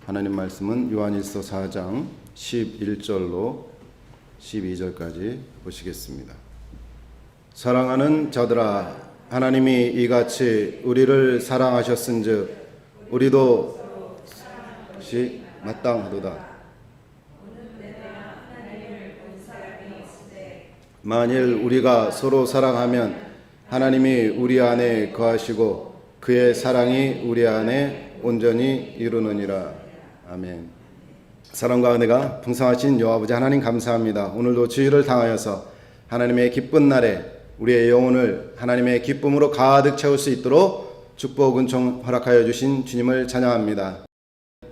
하나님 말씀은 요한일서 4장 11절로 12절까지 보시겠습니다. 사랑하는 자들아, 하나님이 이같이 우리를 사랑하셨은즉 우리도 마땅하도다. 만일 우리가 서로 사랑하면 하나님이 우리 안에 거하시고 그의 사랑이 우리 안에 온전히 이루느니라. 아멘. 사랑과 은혜가 풍성하신 여호와 아버지 하나님 감사합니다. 오늘도 주일을 당하여서 하나님의 기쁜 날에 우리의 영혼을 하나님의 기쁨으로 가득 채울 수 있도록 축복 은총 허락하여 주신 주님을 찬양합니다.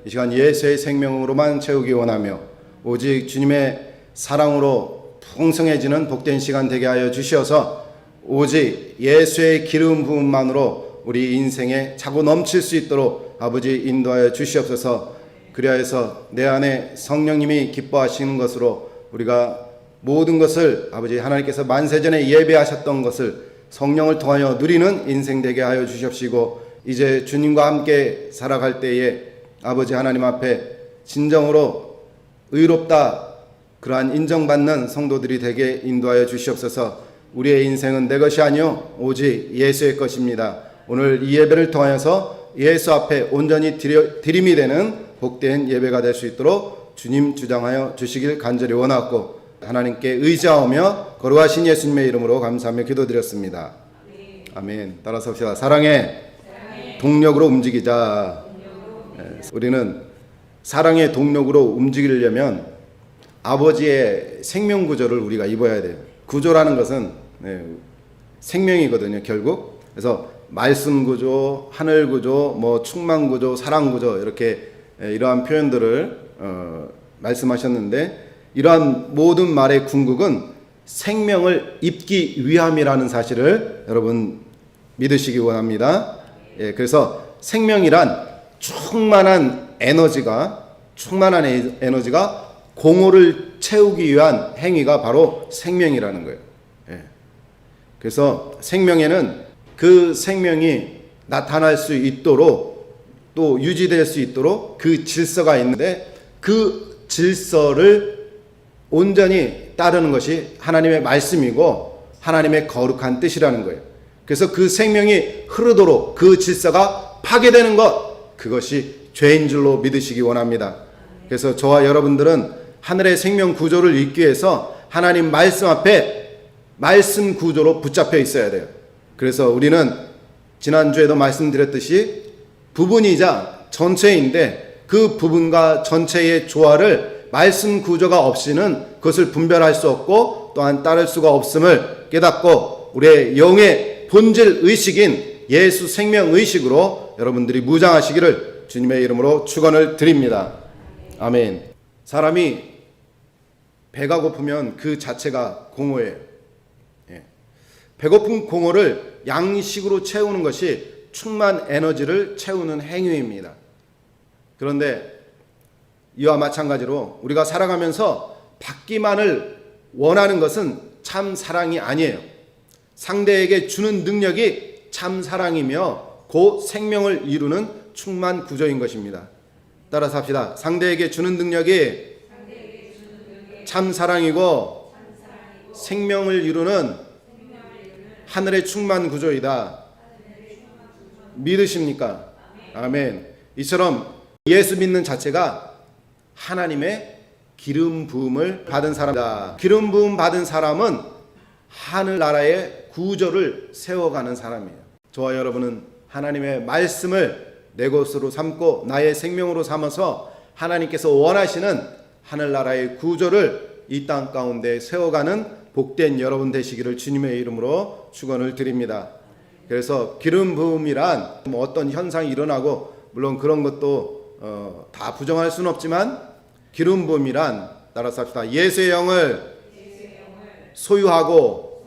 이 시간 예수의 생명으로만 채우기 원하며 오직 주님의 사랑으로 풍성해지는 복된 시간 되게 하여 주시어서 오직 예수의 기름 부음만으로 우리 인생에 차고 넘칠 수 있도록 아버지 인도하여 주시옵소서. 그리하여서 내 안에 성령님이 기뻐하시는 것으로 우리가 모든 것을 아버지 하나님께서 만세전에 예배하셨던 것을 성령을 통하여 누리는 인생 되게 하여 주시옵시고, 이제 주님과 함께 살아갈 때에 아버지 하나님 앞에 진정으로 의롭다 그러한 인정받는 성도들이 되게 인도하여 주시옵소서. 우리의 인생은 내 것이 아니요 오직 예수의 것입니다. 오늘 이 예배를 통하여서 예수 앞에 온전히 드림이 되는 복된 예배가 될 수 있도록 주님 주장하여 주시길 간절히 원하고 하나님께 의지하며 거룩하신 예수님의 이름으로 감사하며 기도드렸습니다. 아멘. 따라서 합시다. 사랑의 동력으로 움직이자. 우리는 사랑의 동력으로 움직이려면 아버지의 생명 구조를 우리가 입어야 돼요. 구조라는 것은 생명이거든요, 결국. 그래서 말씀 구조, 하늘 구조, 충만 구조, 사랑 구조, 이렇게 이러한 표현들을 말씀하셨는데, 이러한 모든 말의 궁극은 생명을 입기 위함이라는 사실을 여러분 믿으시기 원합니다. 그래서 생명이란 충만한 에너지가 공허를 채우기 위한 행위가 바로 생명이라는 거예요. 그래서 생명에는 그 생명이 나타날 수 있도록 또 유지될 수 있도록 그 질서가 있는데, 그 질서를 온전히 따르는 것이 하나님의 말씀이고 하나님의 거룩한 뜻이라는 거예요. 그래서 그 생명이 흐르도록 그 질서가 파괴되는 것, 그것이 죄인 줄로 믿으시기 원합니다. 그래서 저와 여러분들은 하늘의 생명 구조를 읽기 위해서 하나님 말씀 앞에 말씀 구조로 붙잡혀 있어야 돼요. 그래서 우리는 지난주에도 말씀드렸듯이 부분이자 전체인데, 그 부분과 전체의 조화를 말씀 구조가 없이는 그것을 분별할 수 없고 또한 따를 수가 없음을 깨닫고 우리의 영의 본질 의식인 예수 생명 의식으로 여러분들이 무장하시기를 주님의 이름으로 축원을 드립니다. 아멘. 사람이 배가 고프면 그 자체가 공허예요. 배고픈 공허를 양식으로 채우는 것이 충만 에너지를 채우는 행위입니다. 그런데 이와 마찬가지로 우리가 살아가면서 받기만을 원하는 것은 참 사랑이 아니에요. 상대에게 주는 능력이 참 사랑이며 그 생명을 이루는 충만 구조인 것입니다. 따라서 합시다. 상대에게 주는 능력이 참 사랑이고 생명을 이루는 하늘의 충만 구조이다. 믿으십니까? 아멘. 이처럼 예수 믿는 자체가 하나님의 기름 부음을 받은 사람이다. 기름 부음 받은 사람은 하늘나라의 구조를 세워가는 사람이에요. 저와 여러분은 하나님의 말씀을 내 것으로 삼고 나의 생명으로 삼아서 하나님께서 원하시는 하늘나라의 구조를 이 땅 가운데 세워가는 복된 여러분 되시기를 주님의 이름으로 축원을 드립니다. 그래서 기름 부음이란 어떤 현상이 일어나고, 물론 그런 것도 다 부정할 수는 없지만, 기름 부음이란, 따라서 합시다. 예수의 영을 소유하고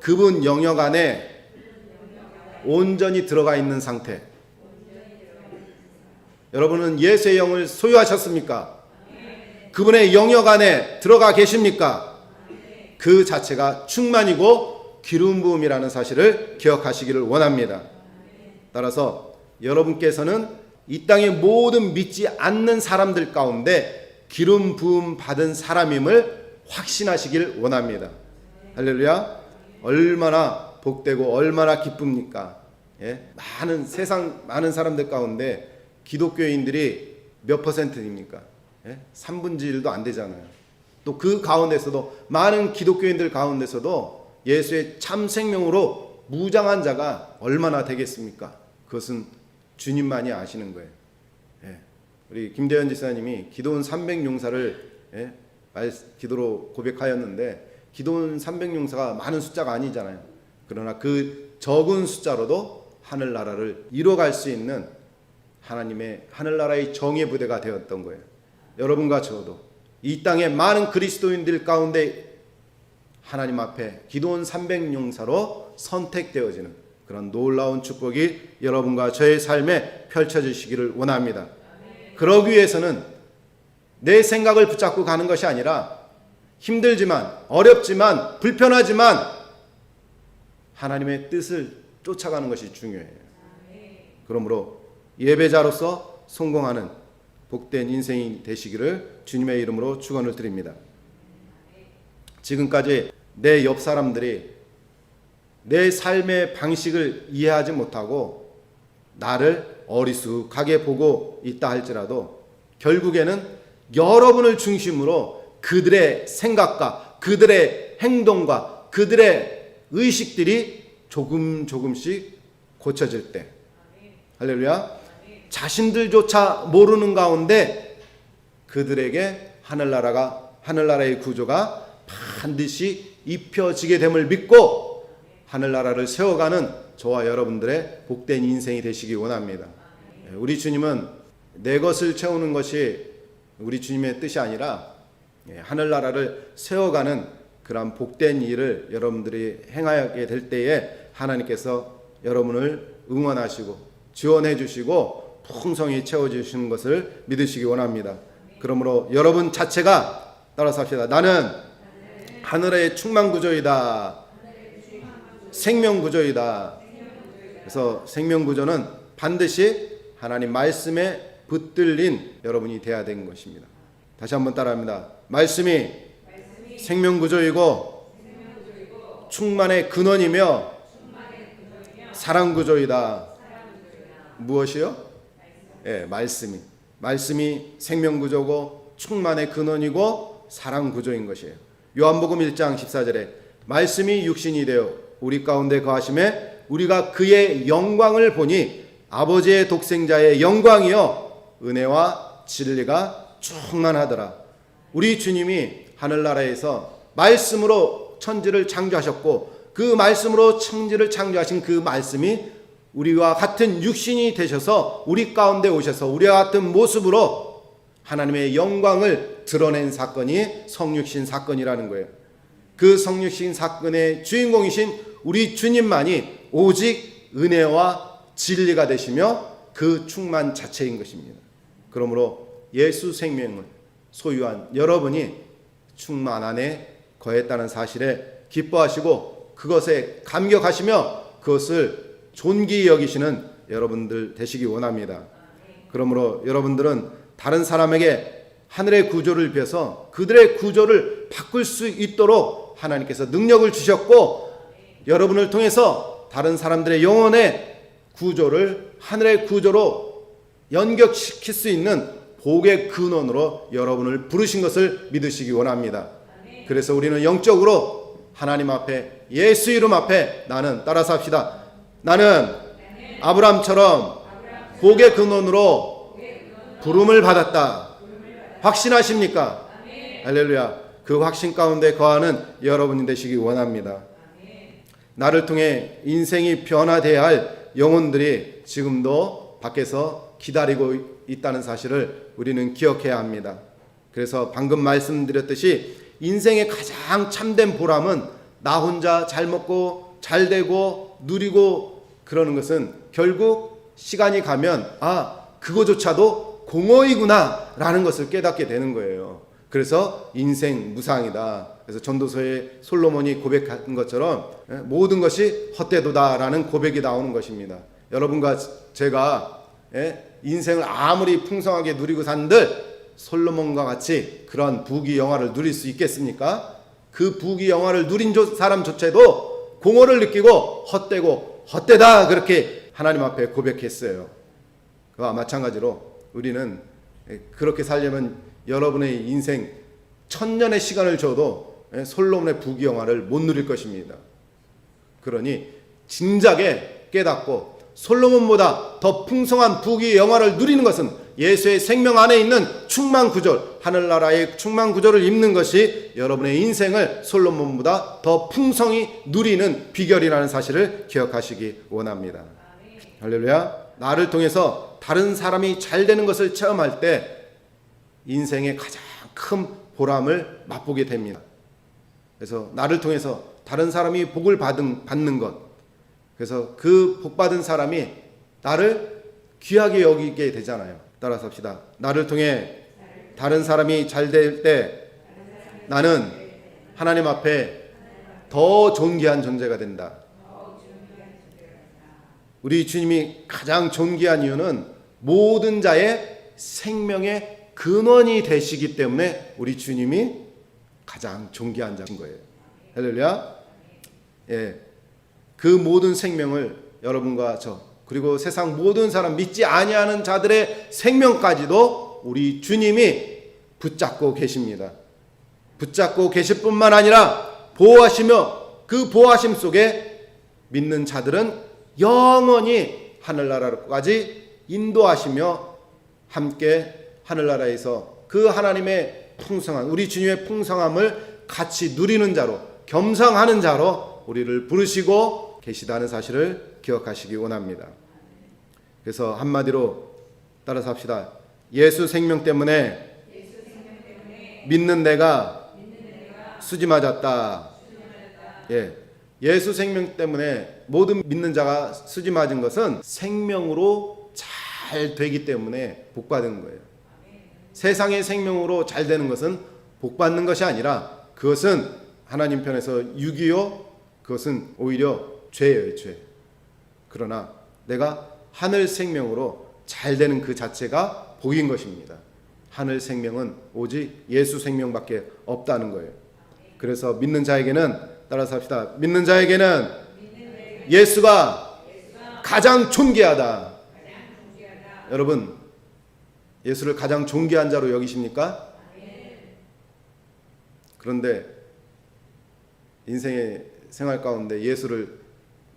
그분 영역 안에 온전히 들어가 있는 상태. 여러분은 예수의 영을 소유하셨습니까? 그분의 영역 안에 들어가 계십니까? 그 자체가 충만이고 기름 부음이라는 사실을 기억하시기를 원합니다. 따라서 여러분께서는 이 땅의 모든 믿지 않는 사람들 가운데 기름 부음 받은 사람임을 확신하시길 원합니다. 할렐루야. 얼마나 복되고 얼마나 기쁩니까? 예? 세상 많은 사람들 가운데 기독교인들이 몇 퍼센트입니까? 예? 3분의 1도 안 되잖아요. 또 그 가운데서도 많은 기독교인들 가운데서도 예수의 참 생명으로 무장한 자가 얼마나 되겠습니까? 그것은 주님만이 아시는 거예요. 예. 우리 김대현 지사님이 기도원 300용사를 기도로 고백하였는데, 기도원 300용사가 많은 숫자가 아니잖아요. 그러나 그 적은 숫자로도 하늘나라를 이뤄갈 수 있는 하나님의 하늘나라의 정예 부대가 되었던 거예요. 여러분과 저도 이 땅의 많은 그리스도인들 가운데 하나님 앞에 기도원 300용사로 선택되어지는 그런 놀라운 축복이 여러분과 저의 삶에 펼쳐지시기를 원합니다. 그러기 위해서는 내 생각을 붙잡고 가는 것이 아니라 힘들지만 어렵지만 불편하지만 하나님의 뜻을 쫓아가는 것이 중요해요. 그러므로 예배자로서 성공하는 복된 인생이 되시기를 주님의 이름으로 축원을 드립니다. 지금까지 내 옆 사람들이 내 삶의 방식을 이해하지 못하고 나를 어리숙하게 보고 있다 할지라도 결국에는 여러분을 중심으로 그들의 생각과 그들의 행동과 그들의 의식들이 조금씩 고쳐질 때, 할렐루야, 자신들조차 모르는 가운데 그들에게 하늘나라의 구조가 반드시 입혀지게 됨을 믿고 하늘나라를 세워가는 저와 여러분들의 복된 인생이 되시기 원합니다. 우리 주님은 내 것을 채우는 것이 우리 주님의 뜻이 아니라 하늘나라를 세워가는 그런 복된 일을 여러분들이 행하게 될 때에 하나님께서 여러분을 응원하시고 지원해 주시고 풍성히 채워주시는 것을 믿으시기 원합니다. 그러므로 여러분 자체가 따라서 합시다. 나는 하늘의 충만구조이다. 생명구조이다. 그래서 생명구조는 반드시 하나님 말씀에 붙들린 여러분이 되어야 되는 것입니다. 다시 한번 따라합니다. 말씀이 생명구조이고 충만의 근원이며 사랑구조이다. 무엇이요? 말씀이 생명구조고 충만의 근원이고 사랑구조인 것이에요. 요한복음 1장 14절에 말씀이 육신이 되어 우리 가운데 거하심에 우리가 그의 영광을 보니 아버지의 독생자의 영광이요 은혜와 진리가 충만하더라. 우리 주님이 하늘나라에서 말씀으로 천지를 창조하셨고 그 말씀으로 천지를 창조하신 그 말씀이 우리와 같은 육신이 되셔서 우리 가운데 오셔서 우리와 같은 모습으로 하나님의 영광을 드러낸 사건이 성육신 사건이라는 거예요. 그 성육신 사건의 주인공이신 우리 주님만이 오직 은혜와 진리가 되시며 그 충만 자체인 것입니다. 그러므로 예수 생명을 소유한 여러분이 충만 안에 거했다는 사실에 기뻐하시고 그것에 감격하시며 그것을 존귀히 여기시는 여러분들 되시기 원합니다. 그러므로 여러분들은 다른 사람에게 하늘의 구조를 비해서 그들의 구조를 바꿀 수 있도록 하나님께서 능력을 주셨고 여러분을 통해서 다른 사람들의 영혼의 구조를 하늘의 구조로 연결시킬 수 있는 복의 근원으로 여러분을 부르신 것을 믿으시기 원합니다. 그래서 우리는 영적으로 하나님 앞에 예수 이름 앞에 나는 따라서 합시다. 나는 아브라함처럼 복의 근원으로 부름을 받았다. 확신하십니까? 할렐루야. 그 확신 가운데 거하는 여러분이 되시기 원합니다. 나를 통해 인생이 변화돼야 할 영혼들이 지금도 밖에서 기다리고 있다는 사실을 우리는 기억해야 합니다. 그래서 방금 말씀드렸듯이 인생의 가장 참된 보람은 나 혼자 잘 먹고 잘 되고 누리고 그러는 것은 결국 시간이 가면 그거조차도 공허이구나 라는 것을 깨닫게 되는 거예요. 그래서 인생 무상이다. 그래서 전도서에 솔로몬이 고백한 것처럼 모든 것이 헛되도다 라는 고백이 나오는 것입니다. 여러분과 제가 인생을 아무리 풍성하게 누리고 산들 솔로몬과 같이 그런 부귀 영화를 누릴 수 있겠습니까? 그 부귀 영화를 누린 사람조차도 공허를 느끼고 헛되고 헛되다 그렇게 하나님 앞에 고백했어요. 그와 마찬가지로 우리는 그렇게 살려면 여러분의 인생 1000년의 시간을 줘도 솔로몬의 부귀 영화를 못 누릴 것입니다. 그러니 진작에 깨닫고 솔로몬보다 더 풍성한 부귀 영화를 누리는 것은 예수의 생명 안에 있는 충만 구절, 하늘나라의 충만 구절을 입는 것이 여러분의 인생을 솔로몬보다 더 풍성히 누리는 비결이라는 사실을 기억하시기 원합니다. 할렐루야. 나를 통해서 다른 사람이 잘 되는 것을 체험할 때 인생의 가장 큰 보람을 맛보게 됩니다. 그래서 나를 통해서 다른 사람이 복을 받는 것, 그래서 그 복받은 사람이 나를 귀하게 여기게 되잖아요. 따라서 합시다. 나를 통해 다른 사람이 잘 될 때 나는 하나님 앞에 더 존귀한 존재가 된다. 우리 주님이 가장 존귀한 이유는 모든 자의 생명의 근원이 되시기 때문에 우리 주님이 가장 존귀한 자인 거예요. 할렐루야. 예, 그 모든 생명을 여러분과 저 그리고 세상 모든 사람 믿지 아니하는 자들의 생명까지도 우리 주님이 붙잡고 계십니다. 붙잡고 계실 뿐만 아니라 보호하시며 그 보호하심 속에 믿는 자들은 영원히 하늘나라로까지 인도하시며 함께 하늘나라에서 그 하나님의 풍성한 우리 주님의 풍성함을 같이 누리는 자로 겸상하는 자로 우리를 부르시고 계시다는 사실을 기억하시기 원합니다. 그래서 한마디로 따라서 합시다. 예수 생명 때문에 믿는 내가 수지 맞았다. 예, 예수 생명 때문에 모든 믿는 자가 수지 맞은 것은 생명으로 잘 되기 때문에 복 받은 거예요. 세상의 생명으로 잘 되는 것은 복 받는 것이 아니라 그것은 하나님 편에서 유기요, 그것은 오히려 죄예요, 죄. 그러나 내가 하늘 생명으로 잘 되는 그 자체가 복인 것입니다. 하늘 생명은 오직 예수 생명밖에 없다는 거예요. 그래서 믿는 자에게는 따라서 합시다. 믿는 자에게는 예수가 가장 존귀하다. 여러분, 예수를 가장 존귀한 자로 여기십니까? 그런데 인생의 생활 가운데 예수를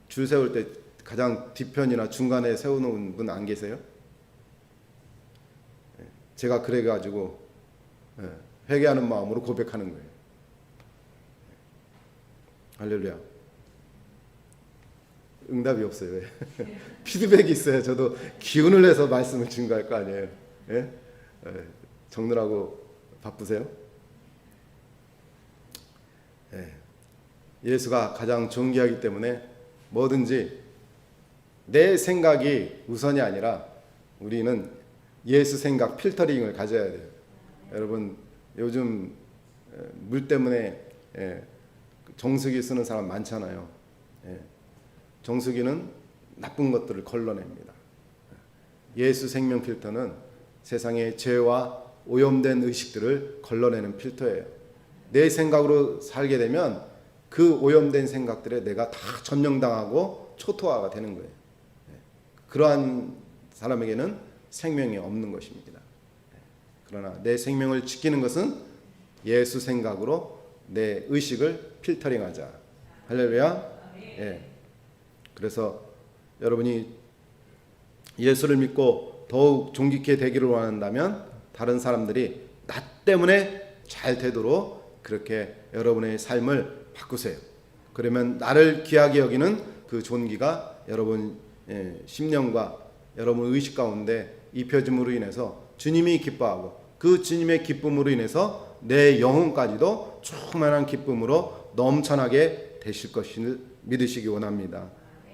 줄 세울 때 가장 뒤편이나 중간에 세우는 분 안 계세요? 제가 그래가지고 회개하는 마음으로 고백하는 거예요. 할렐루야. 응답이 없어요. 왜? 피드백이 있어야 저도 기운을 내서 말씀을 증거할 거 아니에요. 예? 적느라고 바쁘세요? 예. 예수가 가장 존귀하기 때문에 뭐든지 내 생각이 우선이 아니라 우리는 예수 생각 필터링을 가져야 돼요. 여러분 요즘 물 때문에 정수기 쓰는 사람 많잖아요. 정수기는 나쁜 것들을 걸러냅니다. 예수 생명 필터는 세상의 죄와 오염된 의식들을 걸러내는 필터예요. 내 생각으로 살게 되면 그 오염된 생각들에 내가 다 점령당하고 초토화가 되는 거예요. 그러한 사람에게는 생명이 없는 것입니다. 그러나 내 생명을 지키는 것은 예수 생각으로 내 의식을 필터링하자. 할렐루야. 예. 그래서 여러분이 예수를 믿고 더욱 존귀케 되기를 원한다면 다른 사람들이 나 때문에 잘 되도록 그렇게 여러분의 삶을 바꾸세요. 그러면 나를 귀하게 여기는 그 존귀가 여러분 심령과 여러분 의식 가운데 입혀짐으로 인해서 주님이 기뻐하고 그 주님의 기쁨으로 인해서 내 영혼까지도 충만한 기쁨으로 넘쳐나게 되실 것을 믿으시기 원합니다.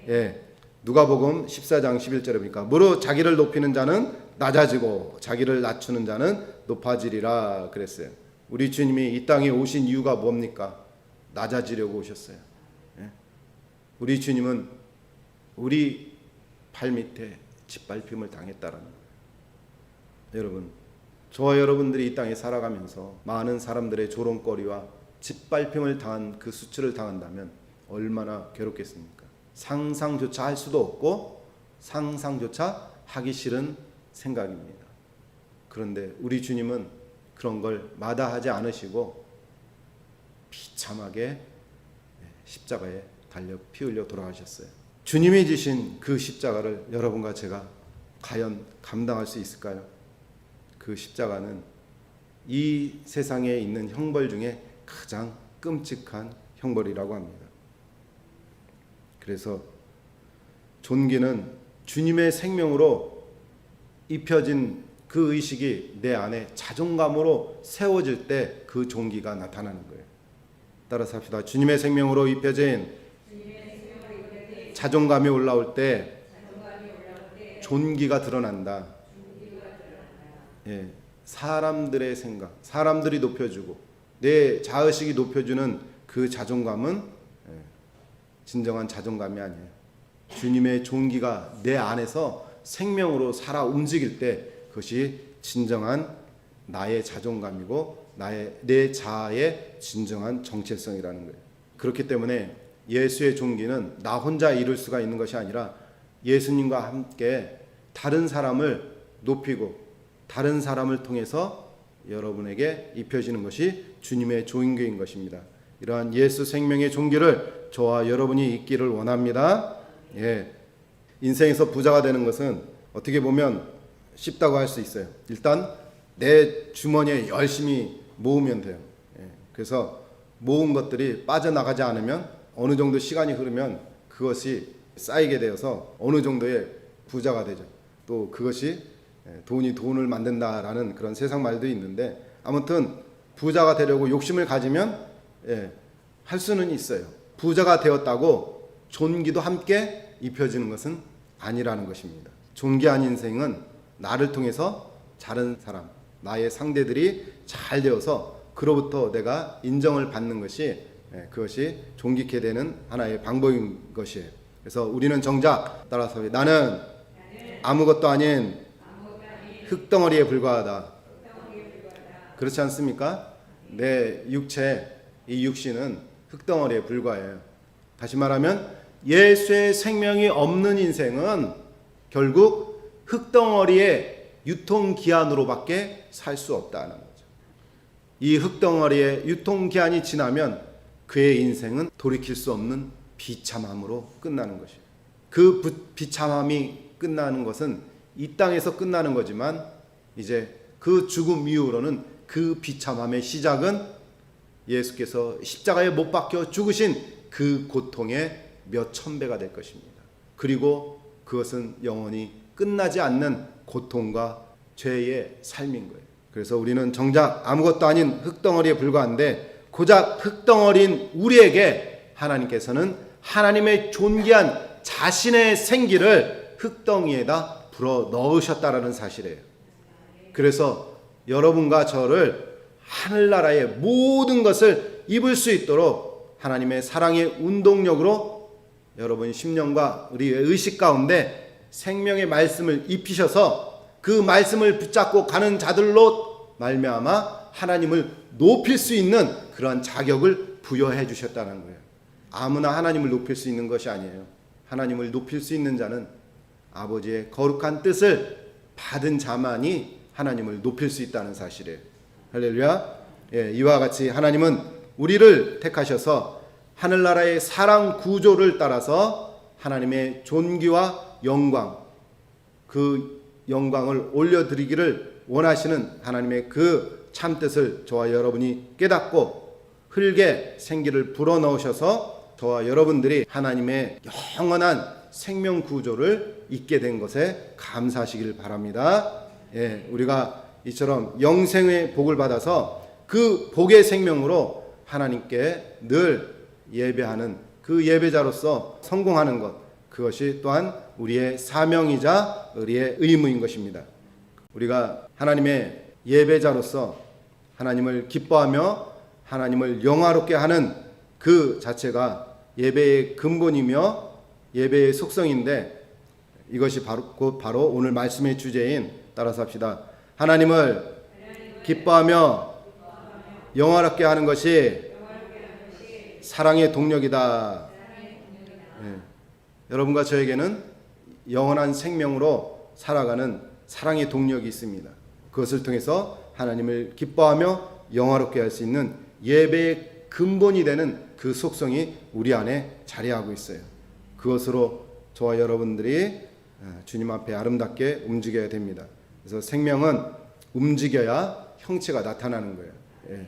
예, 누가복음 14장 11절에 보니까 무릇 자기를 높이는 자는 낮아지고 자기를 낮추는 자는 높아지리라 그랬어요. 우리 주님이 이 땅에 오신 이유가 뭡니까? 낮아지려고 오셨어요. 예? 우리 주님은 우리 발 밑에 짓밟힘을 당했다라는 거예요. 여러분, 저와 여러분들이 이 땅에 살아가면서 많은 사람들의 조롱거리와 짓밟힘을 당한 그 수치를 당한다면 얼마나 괴롭겠습니까? 상상조차 할 수도 없고 상상조차 하기 싫은 생각입니다. 그런데 우리 주님은 그런 걸 마다하지 않으시고 비참하게 십자가에 달려 피 흘려 돌아가셨어요. 주님이 지신 그 십자가를 여러분과 제가 과연 감당할 수 있을까요? 그 십자가는 이 세상에 있는 형벌 중에 가장 끔찍한 형벌이라고 합니다. 그래서 존귀는 주님의 생명으로 입혀진 그 의식이 내 안에 자존감으로 세워질 때 그 존귀가 나타나는 거예요. 따라서 합시다. 주님의 생명으로 입혀진 자존감이 올라올 때 존귀가 드러난다. 예, 사람들의 생각, 사람들이 높여주고 내 자의식이 높여주는 그 자존감은 진정한 자존감이 아니에요. 주님의 존귀가 내 안에서 생명으로 살아 움직일 때 그것이 진정한 나의 자존감이고 내 자아의 진정한 정체성이라는 거예요. 그렇기 때문에 예수의 존귀는 나 혼자 이룰 수가 있는 것이 아니라 예수님과 함께 다른 사람을 높이고 다른 사람을 통해서 여러분에게 입혀지는 것이 주님의 존귀인 것입니다. 이러한 예수 생명의 존귀를 저와 여러분이 있기를 원합니다. 예. 인생에서 부자가 되는 것은 어떻게 보면 쉽다고 할 수 있어요. 일단 내 주머니에 열심히 모으면 돼요. 예. 그래서 모은 것들이 빠져나가지 않으면 어느 정도 시간이 흐르면 그것이 쌓이게 되어서 어느 정도의 부자가 되죠. 또 그것이 돈이 돈을 만든다라는 그런 세상 말도 있는데 아무튼 부자가 되려고 욕심을 가지면 할 수는 있어요. 부자가 되었다고 존귀도 함께 입혀지는 것은 아니라는 것입니다. 존귀한 인생은 나를 통해서 다른 사람, 나의 상대들이 잘 되어서 그로부터 내가 인정을 받는 것이 그것이 존귀케 되는 하나의 방법인 것이에요. 그래서 우리는 정작 따라서 나는 아무것도 아닌 흙덩어리에 불과하다. 그렇지 않습니까? 내 육체, 이 육신은 흙덩어리에 불과해요. 다시 말하면 예수의 생명이 없는 인생은 결국 흙덩어리의 유통기한으로밖에 살 수 없다는 거죠. 이 흙덩어리의 유통기한이 지나면 그의 인생은 돌이킬 수 없는 비참함으로 끝나는 것이에요. 그 비참함이 끝나는 것은 이 땅에서 끝나는 거지만 이제 그 죽음 이후로는 그 비참함의 시작은 예수께서 십자가에 못 박혀 죽으신 그 고통의 몇 천 배가 될 것입니다. 그리고 그것은 영원히 끝나지 않는 고통과 죄의 삶인 거예요. 그래서 우리는 정작 아무것도 아닌 흙덩어리에 불과한데 고작 흙덩어리인 우리에게 하나님께서는 하나님의 존귀한 자신의 생기를 흙덩이에다 불어 넣으셨다라는 사실이에요. 그래서 여러분과 저를 하늘나라의 모든 것을 입을 수 있도록 하나님의 사랑의 운동력으로 여러분 심령과 우리의 의식 가운데 생명의 말씀을 입히셔서 그 말씀을 붙잡고 가는 자들로 말미암아 하나님을 높일 수 있는 그러한 자격을 부여해 주셨다는 거예요. 아무나 하나님을 높일 수 있는 것이 아니에요. 하나님을 높일 수 있는 자는 아버지의 거룩한 뜻을 받은 자만이 하나님을 높일 수 있다는 사실이에요. 할렐루야. 예, 이와 같이 하나님은 우리를 택하셔서 하늘나라의 사랑 구조를 따라서 하나님의 존귀와 영광, 그 영광을 올려드리기를 원하시는 하나님의 그 참뜻을 저와 여러분이 깨닫고 흙에 생기를 불어넣으셔서 저와 여러분들이 하나님의 영원한 생명 구조를 잊게 된 것에 감사하시길 바랍니다. 예, 우리가 이처럼 영생의 복을 받아서 그 복의 생명으로 하나님께 늘 예배하는 그 예배자로서 성공하는 것, 그것이 또한 우리의 사명이자 우리의 의무인 것입니다. 우리가 하나님의 예배자로서 하나님을 기뻐하며 하나님을 영화롭게 하는 그 자체가 예배의 근본이며 예배의 속성인데 이것이 바로 오늘 말씀의 주제인 따라서 합시다. 하나님을 기뻐하며 영화롭게 하는 것이 사랑의 동력이다. 예. 여러분과 저에게는 영원한 생명으로 살아가는 사랑의 동력이 있습니다. 그것을 통해서 하나님을 기뻐하며 영화롭게 할 수 있는 예배의 근본이 되는 그 속성이 우리 안에 자리하고 있어요. 그것으로 저와 여러분들이 주님 앞에 아름답게 움직여야 됩니다. 그래서 생명은 움직여야 형체가 나타나는 거예요. 예.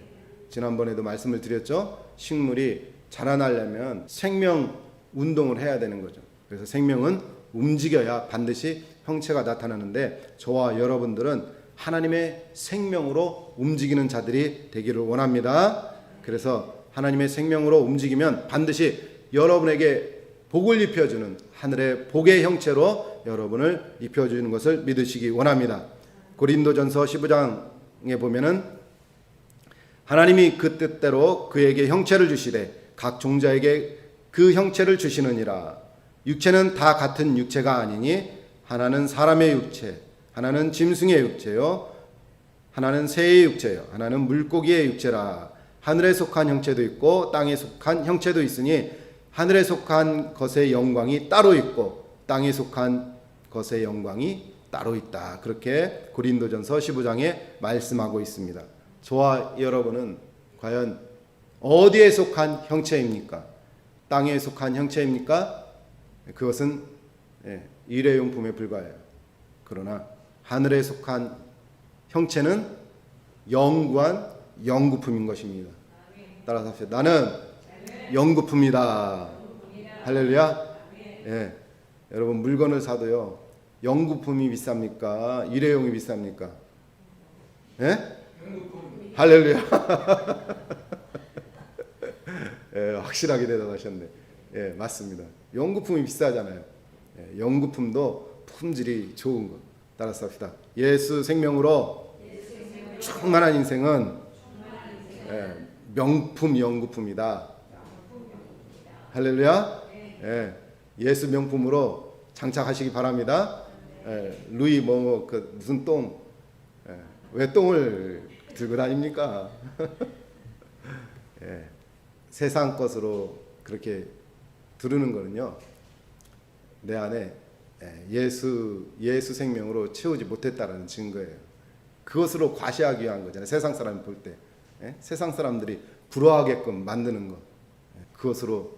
지난번에도 말씀을 드렸죠. 식물이 자라나려면 생명 운동을 해야 되는 거죠. 그래서 생명은 움직여야 반드시 형체가 나타나는데 저와 여러분들은 하나님의 생명으로 움직이는 자들이 되기를 원합니다. 그래서 하나님의 생명으로 움직이면 반드시 여러분에게 복을 입혀주는 하늘의 복의 형체로 여러분을 입혀주는 것을 믿으시기 원합니다. 고린도전서 15장에 보면은 하나님이 그 뜻대로 그에게 형체를 주시되 각 종자에게 그 형체를 주시느니라. 육체는 다 같은 육체가 아니니 하나는 사람의 육체, 하나는 짐승의 육체요, 하나는 새의 육체요, 하나는 물고기의 육체라. 하늘에 속한 형체도 있고 땅에 속한 형체도 있으니 하늘에 속한 것의 영광이 따로 있고 땅에 속한 것의 영광이 따로 있다. 그렇게 고린도전서 15장에 말씀하고 있습니다. 저와 여러분은 과연 어디에 속한 형체입니까? 땅에 속한 형체입니까? 그것은 일회용품에 불과해요. 그러나 하늘에 속한 형체는 영구한 영구품인 것입니다. 따라서 합시다. 나는 영구품이다. 할렐루야. 예. 여러분 물건을 사도요. 영구품이 비쌉니까? 일회용이 비쌉니까? 예? 할렐루야. 예, 확실하게 대답하셨네. 예, 맞습니다. 영구품이 비싸잖아요. 예, 영구품도 품질이 좋은 것. 따라서 합시다. 예수 생명으로 충만한 인생은 명품 영구품이다. 할렐루야. 예, 예수 명품으로 장착하시기 바랍니다. 루이 그 무슨 똥, 왜 똥을 들고 다닙니까? 세상 것으로 그렇게 두르는 거는요, 내 안에 예수 생명으로 채우지 못했다라는 증거예요. 그것으로 과시하기 위한 거잖아요. 세상 사람이 볼 때, 세상 사람들이 부러워하게끔 만드는 것, 그것으로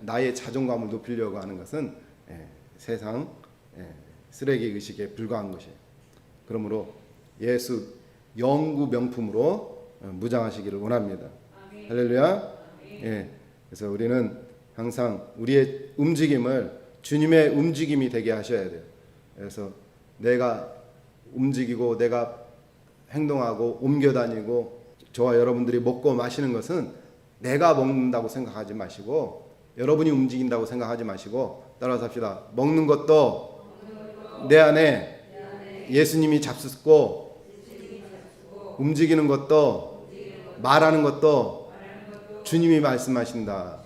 나의 자존감을 높이려고 하는 것은 세상 쓰레기 의식에 불과한 것이에요. 그러므로 예수 영구 명품으로 무장하시기를 원합니다. 할렐루야. 예. 그래서 우리는 항상 우리의 움직임을 주님의 움직임이 되게 하셔야 돼요. 그래서 내가 움직이고 내가 행동하고 옮겨 다니고 저와 여러분들이 먹고 마시는 것은 내가 먹는다고 생각하지 마시고 여러분이 움직인다고 생각하지 마시고 따라서 합시다. 먹는 것도 내 안에 예수님이 잡수고 움직이는 것도 말하는 것도 주님이 말씀하신다.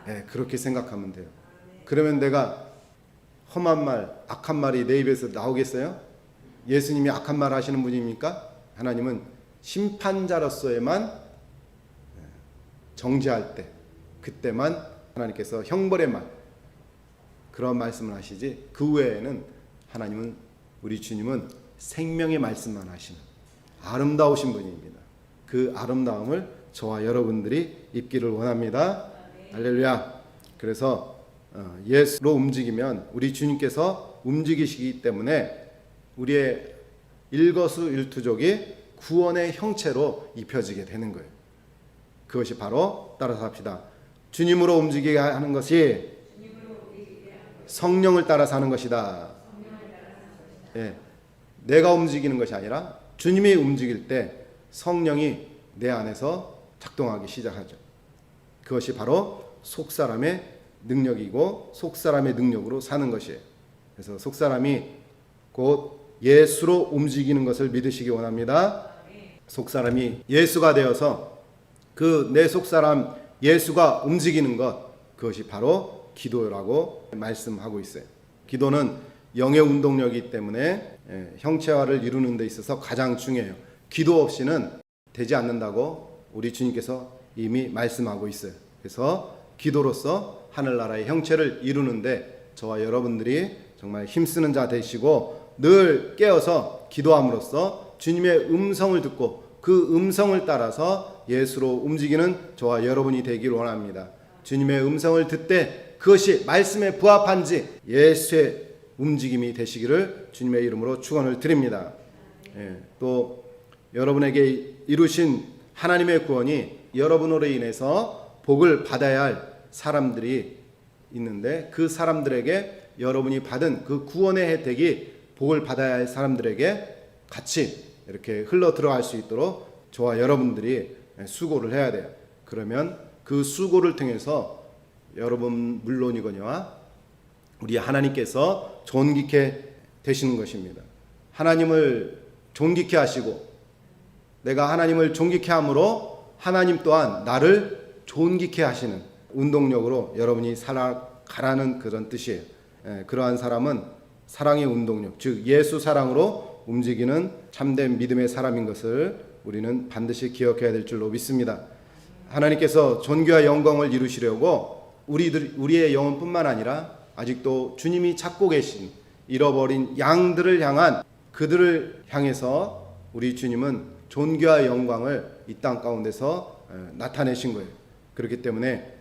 네, 그렇게 생각하면 돼요. 그러면 내가 험한 말, 악한 말이 내 입에서 나오겠어요? 예수님이 악한 말 하시는 분입니까? 하나님은 심판자로서에만 정죄할 때, 그때만 하나님께서 형벌의 말, 그런 말씀을 하시지 그 외에는 하나님은, 우리 주님은 생명의 말씀만 하시는 아름다우신 분입니다. 그 아름다움을 저와 여러분들이 입기를 원합니다. 할렐루야. 그래서 예수로 움직이면 우리 주님께서 움직이시기 때문에 우리의 일거수일투족이 구원의 형체로 입혀지게 되는 거예요. 그것이 바로 따라서 합시다. 주님으로 움직이게 하는 것이 성령을 따라서 하는 것이다. 예, 내가 움직이는 것이 아니라 주님이 움직일 때 성령이 내 안에서 작동하기 시작하죠. 그것이 바로 속사람의 능력이고 속사람의 능력으로 사는 것이에요. 그래서 속사람이 곧 예수로 움직이는 것을 믿으시기 원합니다. 속사람이 예수가 되어서 그 내 속사람 예수가 움직이는 것, 그것이 바로 기도라고 말씀하고 있어요. 기도는 영의 운동력이기 때문에 형체화를 이루는 데 있어서 가장 중요해요. 기도 없이는 되지 않는다고 우리 주님께서 이미 말씀하고 있어요. 그래서 기도로서 하늘나라의 형체를 이루는데 저와 여러분들이 정말 힘쓰는 자 되시고 늘 깨어서 기도함으로써 주님의 음성을 듣고 그 음성을 따라서 예수로 움직이는 저와 여러분이 되길 원합니다. 주님의 음성을 듣되 그것이 말씀에 부합한지 예수의 움직임이 되시기를 주님의 이름으로 축원을 드립니다. 또 여러분에게 이루신 하나님의 구원이 여러분으로 인해서 복을 받아야 할 사람들이 있는데 그 사람들에게 여러분이 받은 그 구원의 혜택이 복을 받아야 할 사람들에게 같이 이렇게 흘러 들어갈 수 있도록 저와 여러분들이 수고를 해야 돼요. 그러면 그 수고를 통해서 여러분 물론이거니와 우리 하나님께서 존귀케 되시는 것입니다. 하나님을 존귀케 하시고 내가 하나님을 존귀케 함으로 하나님 또한 나를 존귀케 하시는 운동력으로 여러분이 살아가라는 그런 뜻이에요. 그러한 사람은 사랑의 운동력, 즉 예수 사랑으로 움직이는 참된 믿음의 사람인 것을 우리는 반드시 기억해야 될 줄로 믿습니다. 하나님께서 존귀와 영광을 이루시려고 우리의 영혼뿐만 아니라 아직도 주님이 찾고 계신 잃어버린 양들을 향한 그들을 향해서 우리 주님은 존귀와 영광을 이 땅 가운데서 나타내신 거예요. 그렇기 때문에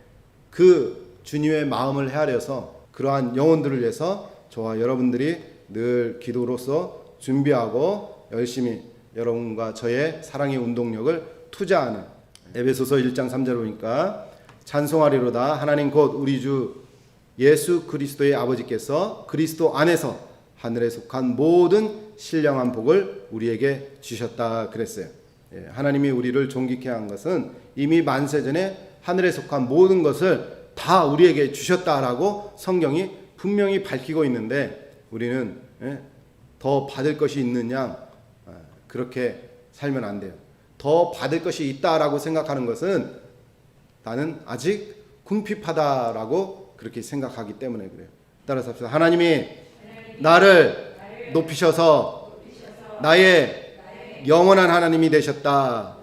그 주님의 마음을 헤아려서 그러한 영혼들을 위해서 저와 여러분들이 늘 기도로서 준비하고 열심히 여러분과 저의 사랑의 운동력을 투자하는 에베소서 1장 3절을 보니까 찬송하리로다 하나님 곧 우리 주 예수 그리스도의 아버지께서 그리스도 안에서 하늘에 속한 모든 신령한 복을 우리에게 주셨다 그랬어요. 하나님이 우리를 존귀케 한 것은 이미 만세전에 하늘에 속한 모든 것을 다 우리에게 주셨다라고 성경이 분명히 밝히고 있는데 우리는 더 받을 것이 있는 양 그렇게 살면 안 돼요. 더 받을 것이 있다라고 생각하는 것은 나는 아직 궁핍하다라고 그렇게 생각하기 때문에 그래요. 따라서 합시다. 하나님이 나를 높이셔서 나의 영원한 하나님이 되셨다.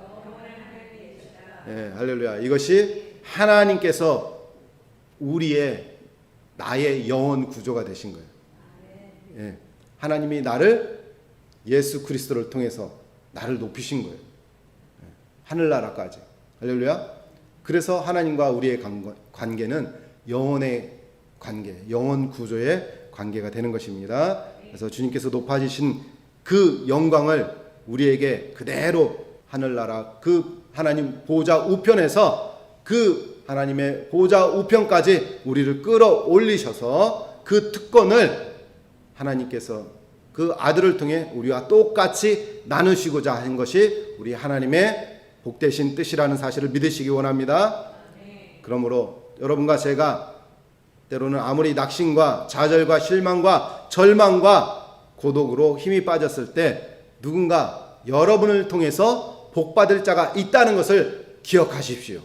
할렐루야. 이것이 하나님께서 나의 영혼 구조가 되신 거예요. 하나님이 나를 예수 그리스도를 통해서 나를 높이신 거예요. 하늘나라까지. 할렐루야. 그래서 하나님과 우리의 관계는 영혼의 관계, 영혼 구조의 관계가 되는 것입니다. 그래서 주님께서 높아지신 그 영광을 우리에게 그대로 하늘나라 그 하나님 보좌 우편에서 그 하나님의 보좌 우편까지 우리를 끌어올리셔서 그 특권을 하나님께서 그 아들을 통해 우리와 똑같이 나누시고자 한 것이 우리 하나님의 복되신 뜻이라는 사실을 믿으시기 원합니다. 그러므로 여러분과 제가 때로는 아무리 낙심과 좌절과 실망과 절망과 고독으로 힘이 빠졌을 때 누군가 여러분을 통해서 복받을 자가 있다는 것을 기억하십시오.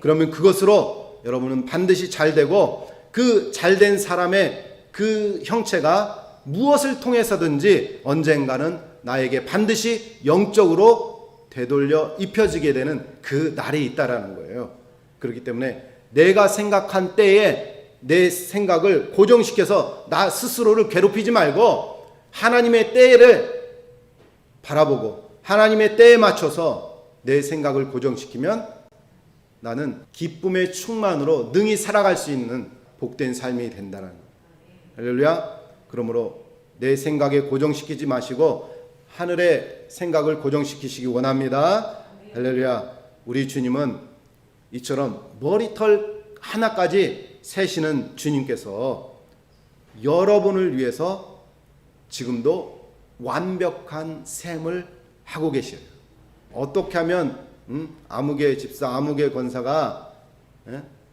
그러면 그것으로 여러분은 반드시 잘되고 그 잘된 사람의 그 형체가 무엇을 통해서든지 언젠가는 나에게 반드시 영적으로 되돌려 입혀지게 되는 그 날이 있다라는 거예요. 그렇기 때문에 내가 생각한 때에 내 생각을 고정시켜서 나 스스로를 괴롭히지 말고 하나님의 때를 바라보고 하나님의 때에 맞춰서 내 생각을 고정시키면 나는 기쁨의 충만으로 능히 살아갈 수 있는 복된 삶이 된다는 거예요. 할렐루야. 그러므로 내 생각에 고정시키지 마시고 하늘의 생각을 고정시키시기 원합니다. 할렐루야. 우리 주님은 이처럼 머리털 하나까지 세시는 주님께서 여러분을 위해서 지금도 완벽한 셈을 하고 계셔요. 어떻게 하면 아무개 집사, 아무개 권사가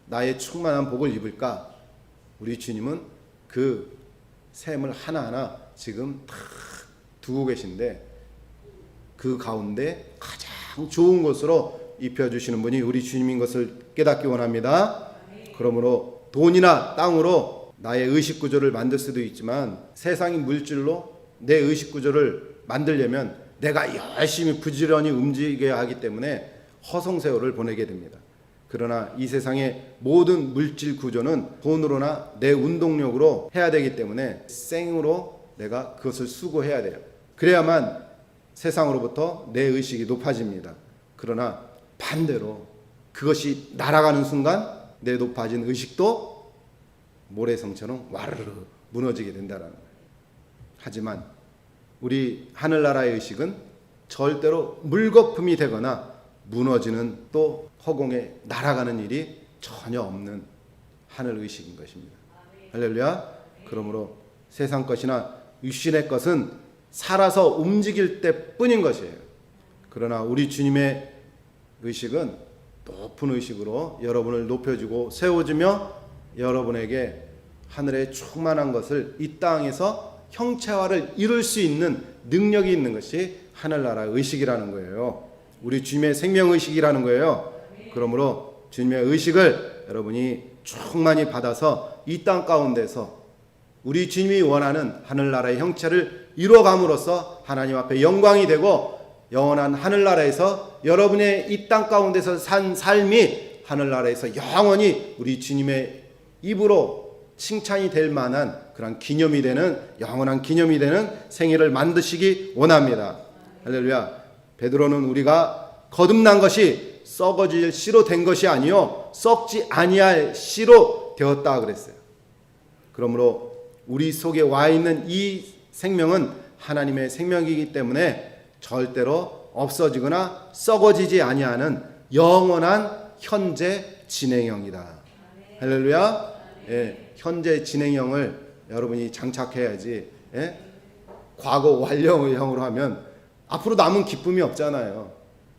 나의 충만한 복을 입을까? 우리 주님은 그 셈을 하나하나 지금 다 두고 계신데 그 가운데 가장 좋은 것으로 입혀주시는 분이 우리 주님인 것을 깨닫기 원합니다. 그러므로 돈이나 땅으로 나의 의식 구조를 만들 수도 있지만 세상의 물질로 내 의식 구조를 만들려면 내가 열심히 부지런히 움직여야 하기 때문에 허송세월을 보내게 됩니다. 그러나 이 세상의 모든 물질 구조는 돈으로나 내 운동력으로 해야 되기 때문에 생으로 내가 그것을 수고해야 돼요. 그래야만 세상으로부터 내 의식이 높아집니다. 그러나 반대로 그것이 날아가는 순간 내 높아진 의식도 모래성처럼 와르르 무너지게 된다는 거예요. 하지만 우리 하늘나라의 의식은 절대로 물거품이 되거나 무너지는 또 허공에 날아가는 일이 전혀 없는 하늘의식인 것입니다. 할렐루야. 그러므로 세상 것이나 육신의 것은 살아서 움직일 때뿐인 것이에요. 그러나 우리 주님의 의식은 높은 의식으로 여러분을 높여주고 세워주며 여러분에게 하늘의 충만한 것을 이 땅에서 형체화를 이룰 수 있는 능력이 있는 것이 하늘나라 의식이라는 거예요. 우리 주님의 생명의식이라는 거예요. 그러므로 주님의 의식을 여러분이 충만히 받아서 이 땅 가운데서 우리 주님이 원하는 하늘나라의 형체를 이루어감으로써 하나님 앞에 영광이 되고 영원한 하늘나라에서 여러분의 이 땅 가운데서 산 삶이 하늘나라에서 영원히 우리 주님의 입으로 칭찬이 될 만한 그런 기념이 되는 영원한 기념이 되는 생애를 만드시기 원합니다. 할렐루야. 베드로는 우리가 거듭난 것이 썩어질 씨로 된 것이 아니요 썩지 아니할 씨로 되었다 그랬어요. 그러므로 우리 속에 와 있는 이 생명은 하나님의 생명이기 때문에 절대로 없어지거나 썩어지지 아니하는 영원한 현재 진행형이다. 할렐루야. 예, 현재 진행형을 여러분이 장착해야지. 예? 과거 완료형으로 하면 앞으로 남은 기쁨이 없잖아요.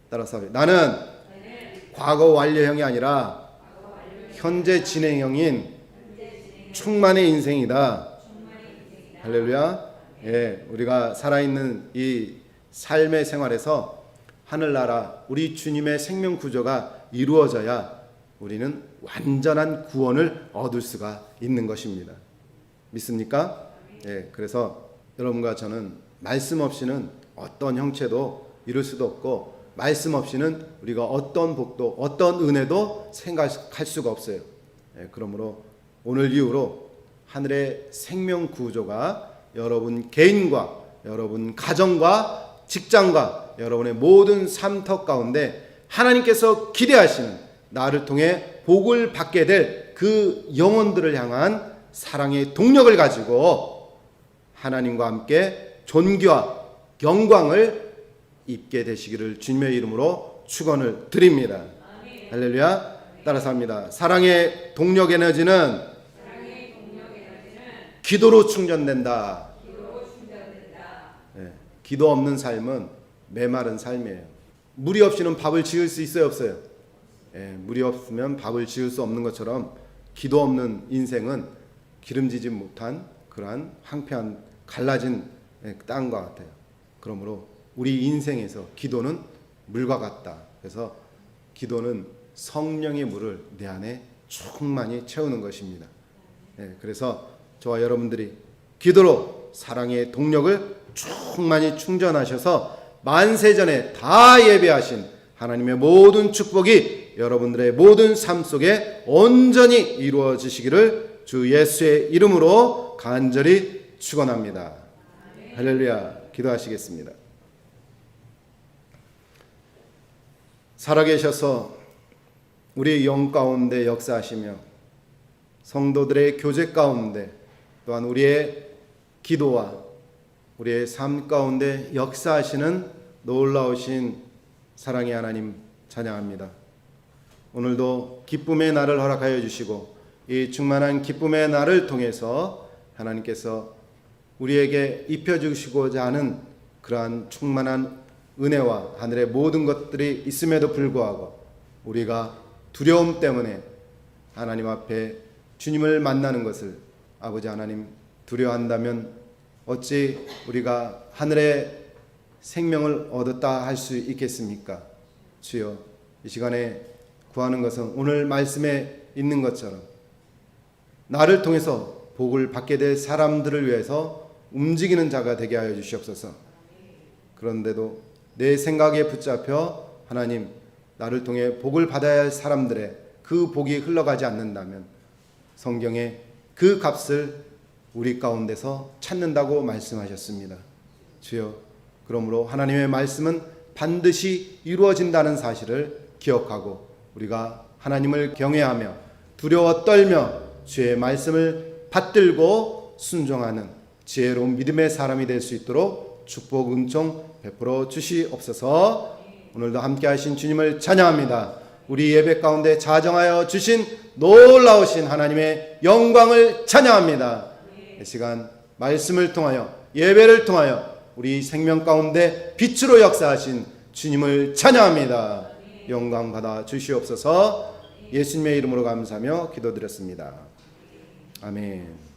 따라서 나는 과거 완료형이 아니라 현재 진행형인 충만의 인생이다. 할렐루야. 예, 우리가 살아있는 이 삶의 생활에서 하늘나라 우리 주님의 생명 구조가 이루어져야 우리는 완전한 구원을 얻을 수가 있는 것입니다. 믿습니까? 예, 그래서 여러분과 저는 말씀 없이는 어떤 형체도 이룰 수도 없고 말씀 없이는 우리가 어떤 복도 어떤 은혜도 생각할 수가 없어요. 예, 그러므로 오늘 이후로 하늘의 생명 구조가 여러분 개인과 여러분 가정과 직장과 여러분의 모든 삶터 가운데 하나님께서 기대하시는 나를 통해 복을 받게 될 그 영혼들을 향한 사랑의 동력을 가지고 하나님과 함께 존귀와 영광을 입게 되시기를 주님의 이름으로 축원을 드립니다. 할렐루야. 따라서 합니다. 사랑의 동력 에너지는 기도로 충전된다. 네, 기도 없는 삶은 메마른 삶이에요. 물이 없이는 밥을 지을 수 있어요, 없어요? 네, 물이 없으면 밥을 지을 수 없는 것처럼 기도 없는 인생은 기름지지 못한 그러한 황폐한 갈라진 땅과 같아요. 그러므로 우리 인생에서 기도는 물과 같다. 그래서 기도는 성령의 물을 내 안에 충만히 채우는 것입니다. 네, 그래서 저와 여러분들이 기도로 사랑의 동력을 충만히 충전하셔서 만세전에 다 예배하신 하나님의 모든 축복이 여러분들의 모든 삶 속에 온전히 이루어지시기를 주 예수의 이름으로 간절히 축원합니다. 할렐루야. 기도하시겠습니다. 살아계셔서 우리 영 가운데 역사하시며 성도들의 교제 가운데 또한 우리의 기도와 우리의 삶 가운데 역사하시는 놀라우신 사랑의 하나님 찬양합니다. 오늘도 기쁨의 날을 허락하여 주시고 이 충만한 기쁨의 날을 통해서 하나님께서 우리에게 입혀주시고자 하는 그러한 충만한 은혜와 하늘의 모든 것들이 있음에도 불구하고 우리가 두려움 때문에 하나님 앞에 주님을 만나는 것을 아버지 하나님 두려워한다면 어찌 우리가 하늘의 생명을 얻었다 할 수 있겠습니까? 주여, 이 시간에 구하는 것은 오늘 말씀에 있는 것처럼 나를 통해서 복을 받게 될 사람들을 위해서 움직이는 자가 되게 하여 주시옵소서. 그런데도 내 생각에 붙잡혀 하나님 나를 통해 복을 받아야 할 사람들의 그 복이 흘러가지 않는다면 성경에 그 값을 우리 가운데서 찾는다고 말씀하셨습니다. 주여, 그러므로 하나님의 말씀은 반드시 이루어진다는 사실을 기억하고 우리가 하나님을 경외하며 두려워 떨며 주의 말씀을 받들고 순종하는 지혜로운 믿음의 사람이 될 수 있도록 축복 은총 베풀어 주시옵소서. 오늘도 함께 하신 주님을 찬양합니다. 우리 예배 가운데 자정하여 주신 놀라우신 하나님의 영광을 찬양합니다. 이 시간 말씀을 통하여 예배를 통하여 우리 생명 가운데 빛으로 역사하신 주님을 찬양합니다. 영광 받아 주시옵소서. 예수님의 이름으로 감사하며 기도드렸습니다. 아멘.